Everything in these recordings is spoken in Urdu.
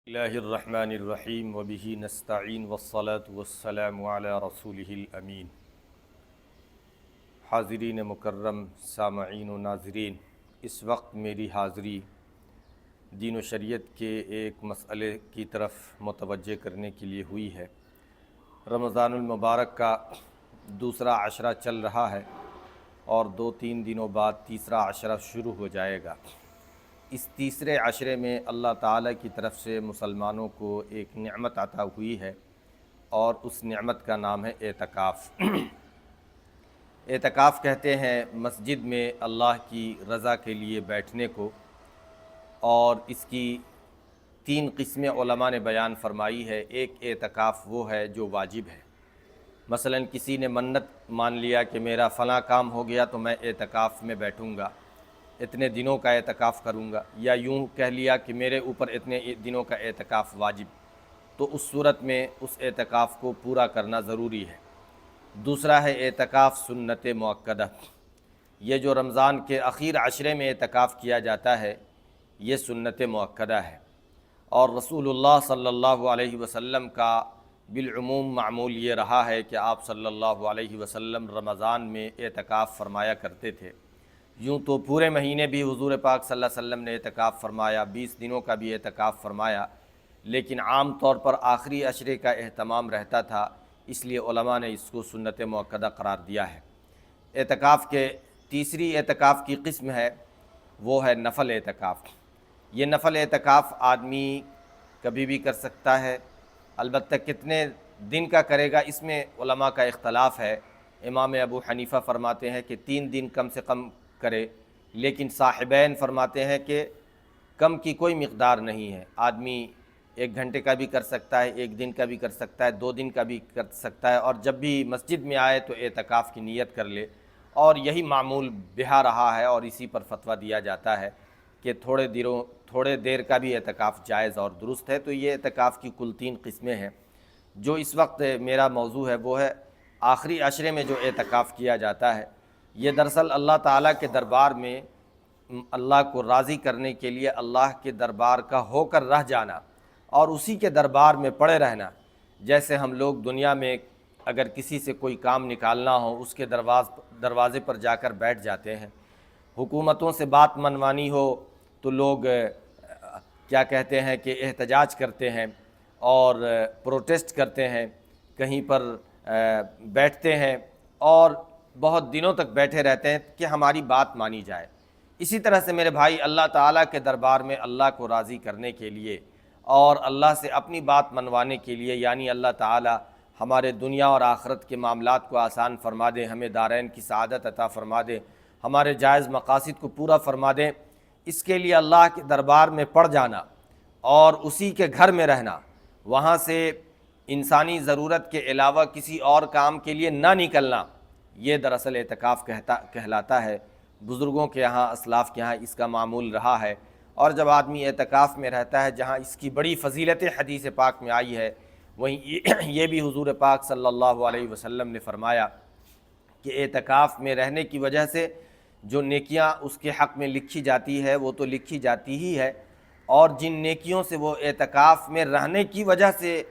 اللہ الرحمن الرحیم وبہ نستعین والصلاة والسلام علی رسولہ الامین۔ حاضرین مکرم، سامعین و ناظرین، اس وقت میری حاضری دین و شریعت کے ایک مسئلے کی طرف متوجہ کرنے کے لیے ہوئی ہے۔ رمضان المبارک کا دوسرا عشرہ چل رہا ہے اور 2-3 دنوں بعد تیسرا عشرہ شروع ہو جائے گا۔ اس تیسرے عشرے میں اللہ تعالیٰ کی طرف سے مسلمانوں کو ایک نعمت عطا ہوئی ہے اور اس نعمت کا نام ہے اعتکاف۔ اعتکاف کہتے ہیں مسجد میں اللہ کی رضا کے لیے بیٹھنے کو، اور اس کی 3 قسمیں علماء نے بیان فرمائی ہے۔ ایک اعتکاف وہ ہے جو واجب ہے، مثلا کسی نے منت مان لیا کہ میرا فلاں کام ہو گیا تو میں اعتکاف میں بیٹھوں گا، اتنے دنوں کا اعتکاف کروں گا، یا یوں کہہ لیا کہ میرے اوپر اتنے دنوں کا اعتکاف واجب، تو اس صورت میں اس اعتکاف کو پورا کرنا ضروری ہے۔ دوسرا ہے اعتکاف سنت مؤکدہ، یہ جو رمضان کے اخیر عشرے میں اعتکاف کیا جاتا ہے یہ سنت مؤکدہ ہے، اور رسول اللہ صلی اللہ علیہ وسلم کا بالعموم معمول یہ رہا ہے کہ آپ صلی اللہ علیہ وسلم رمضان میں اعتکاف فرمایا کرتے تھے۔ یوں تو پورے مہینے بھی حضور پاک صلی اللہ علیہ وسلم نے اعتکاف فرمایا، 20 دنوں کا بھی اعتکاف فرمایا، لیکن عام طور پر آخری عشرے کا اہتمام رہتا تھا، اس لیے علماء نے اس کو سنت مؤکدہ قرار دیا ہے۔ اعتکاف کے تیسری اعتکاف کی قسم ہے وہ ہے نفل اعتکاف۔ یہ نفل اعتکاف آدمی کبھی بھی کر سکتا ہے، البتہ کتنے دن کا کرے گا اس میں علماء کا اختلاف ہے۔ امام ابو حنیفہ فرماتے ہیں کہ 3 دن کم سے کم کرے، لیکن صاحبین فرماتے ہیں کہ کم کی کوئی مقدار نہیں ہے، آدمی 1 گھنٹے کا بھی کر سکتا ہے، 1 دن کا بھی کر سکتا ہے، 2 دن کا بھی کر سکتا ہے، اور جب بھی مسجد میں آئے تو اعتکاف کی نیت کر لے، اور یہی معمول بہا رہا ہے اور اسی پر فتویٰ دیا جاتا ہے کہ تھوڑے دیر کا بھی اعتکاف جائز اور درست ہے۔ تو یہ اعتکاف کی کل 3 قسمیں ہیں۔ جو اس وقت میرا موضوع ہے وہ ہے آخری عشرے میں جو اعتکاف کیا جاتا ہے۔ یہ دراصل اللہ تعالیٰ کے دربار میں اللہ کو راضی کرنے کے لیے اللہ کے دربار کا ہو کر رہ جانا اور اسی کے دربار میں پڑے رہنا۔ جیسے ہم لوگ دنیا میں اگر کسی سے کوئی کام نکالنا ہو اس کے دروازے پر جا کر بیٹھ جاتے ہیں، حکومتوں سے بات منوانی ہو تو لوگ کیا کہتے ہیں کہ احتجاج کرتے ہیں اور پروٹیسٹ کرتے ہیں، کہیں پر بیٹھتے ہیں اور بہت دنوں تک بیٹھے رہتے ہیں کہ ہماری بات مانی جائے۔ اسی طرح سے میرے بھائی اللہ تعالیٰ کے دربار میں اللہ کو راضی کرنے کے لیے اور اللہ سے اپنی بات منوانے کے لیے، یعنی اللہ تعالیٰ ہمارے دنیا اور آخرت کے معاملات کو آسان فرما دے، ہمیں دارین کی سعادت عطا فرما دے، ہمارے جائز مقاصد کو پورا فرما دے، اس کے لیے اللہ کے دربار میں پڑ جانا اور اسی کے گھر میں رہنا، وہاں سے انسانی ضرورت کے علاوہ کسی اور کام کے لیے نہ نکلنا، یہ دراصل اعتکاف کہلاتا ہے۔ بزرگوں کے یہاں، اسلاف کے یہاں اس کا معمول رہا ہے، اور جب آدمی اعتکاف میں رہتا ہے جہاں اس کی بڑی فضیلت حدیث پاک میں آئی ہے، وہیں یہ بھی حضور پاک صلی اللہ علیہ وسلم نے فرمایا کہ اعتکاف میں رہنے کی وجہ سے جو نیکیاں اس کے حق میں لکھی جاتی ہے وہ تو لکھی جاتی ہی ہے، اور جن نیکیوں سے وہ اعتکاف میں رہنے کی وجہ سے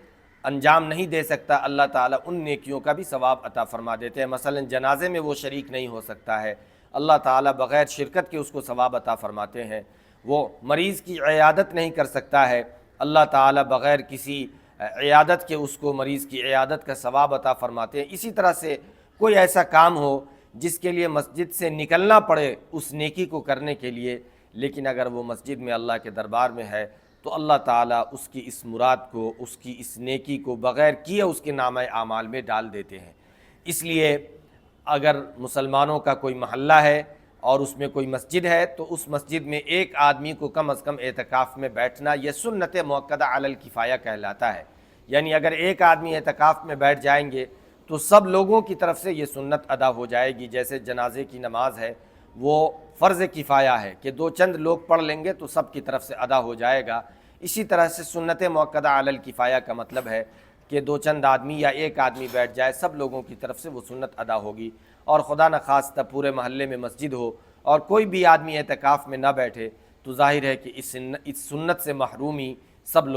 انجام نہیں دے سکتا، اللہ تعالیٰ ان نیکیوں کا بھی ثواب عطا فرما دیتے ہیں۔ مثلا جنازے میں وہ شریک نہیں ہو سکتا ہے، اللہ تعالیٰ بغیر شرکت کے اس کو ثواب عطا فرماتے ہیں۔ وہ مریض کی عیادت نہیں کر سکتا ہے، اللہ تعالیٰ بغیر کسی عیادت کے اس کو مریض کی عیادت کا ثواب عطا فرماتے ہیں۔ اسی طرح سے کوئی ایسا کام ہو جس کے لیے مسجد سے نکلنا پڑے اس نیکی کو کرنے کے لیے، لیکن اگر وہ مسجد میں اللہ کے دربار میں ہے تو اللہ تعالیٰ اس کی اس مراد کو، اس کی اس نیکی کو بغیر کیے اس کے نامہ اعمال میں ڈال دیتے ہیں۔ اس لیے اگر مسلمانوں کا کوئی محلہ ہے اور اس میں کوئی مسجد ہے تو اس مسجد میں ایک آدمی کو کم از کم اعتکاف میں بیٹھنا یہ سنت مؤکدہ علی الکفایہ کہلاتا ہے۔ یعنی اگر ایک آدمی اعتکاف میں بیٹھ جائیں گے تو سب لوگوں کی طرف سے یہ سنت ادا ہو جائے گی۔ جیسے جنازے کی نماز ہے وہ فرض کفایہ ہے کہ 2 چند لوگ پڑھ لیں گے تو سب کی طرف سے ادا ہو جائے گا، اسی طرح سے سنت مؤکدہ علی الکفایہ کا مطلب ہے کہ 2 چند آدمی یا 1 آدمی بیٹھ جائے، سب لوگوں کی طرف سے وہ سنت ادا ہوگی۔ اور خدا نخواستہ پورے محلے میں مسجد ہو اور کوئی بھی آدمی اعتکاف میں نہ بیٹھے تو ظاہر ہے کہ اس سنت سے محرومی سب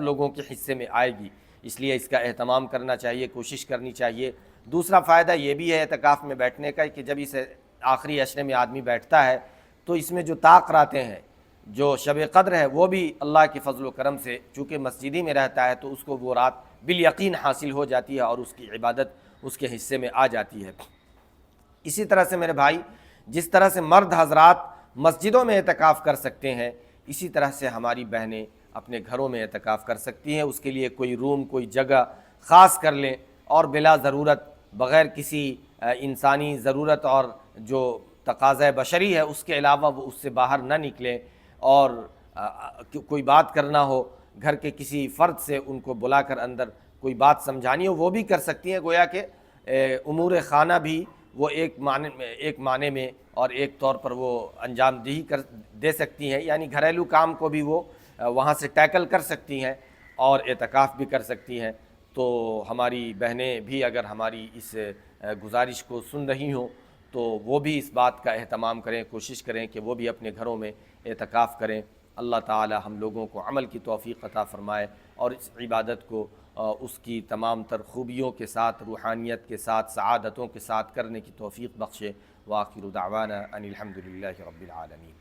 لوگوں کے حصے میں آئے گی، اس لیے اس کا اہتمام کرنا چاہیے، کوشش کرنی چاہیے۔ دوسرا فائدہ یہ بھی ہے اعتکاف میں بیٹھنے کا کہ جب اس آخری عشرے میں آدمی بیٹھتا ہے تو اس میں جو طاق راتیں ہیں، جو شب قدر ہے، وہ بھی اللہ کے فضل و کرم سے چونکہ مسجدی میں رہتا ہے تو اس کو وہ رات بالیقین حاصل ہو جاتی ہے اور اس کی عبادت اس کے حصے میں آ جاتی ہے۔ اسی طرح سے میرے بھائی، جس طرح سے مرد حضرات مسجدوں میں اعتکاف کر سکتے ہیں، اسی طرح سے ہماری بہنیں اپنے گھروں میں اعتکاف کر سکتی ہیں۔ اس کے لیے کوئی روم، کوئی جگہ خاص کر لیں اور بلا ضرورت، بغیر کسی انسانی ضرورت اور جو تقاضۂ بشری ہے اس کے علاوہ وہ اس سے باہر نہ نکلیں، اور کوئی بات کرنا ہو گھر کے کسی فرد سے ان کو بلا کر اندر کوئی بات سمجھانی ہو وہ بھی کر سکتی ہیں۔ گویا کہ امور خانہ بھی وہ ایک معنی میں اور ایک طور پر وہ انجام دہی دے سکتی ہیں، یعنی گھریلو کام کو بھی وہ وہاں سے ٹیکل کر سکتی ہیں اور اعتکاف بھی کر سکتی ہیں۔ تو ہماری بہنیں بھی اگر ہماری اس گزارش کو سن رہی ہوں تو وہ بھی اس بات کا اہتمام کریں، کوشش کریں کہ وہ بھی اپنے گھروں میں اعتکاف کریں۔ اللہ تعالی ہم لوگوں کو عمل کی توفیق عطا فرمائے اور اس عبادت کو اس کی تمام تر خوبیوں کے ساتھ، روحانیت کے ساتھ، سعادتوں کے ساتھ کرنے کی توفیق بخشے۔ وآخر دعوانا ان الحمد للہ رب العالمین۔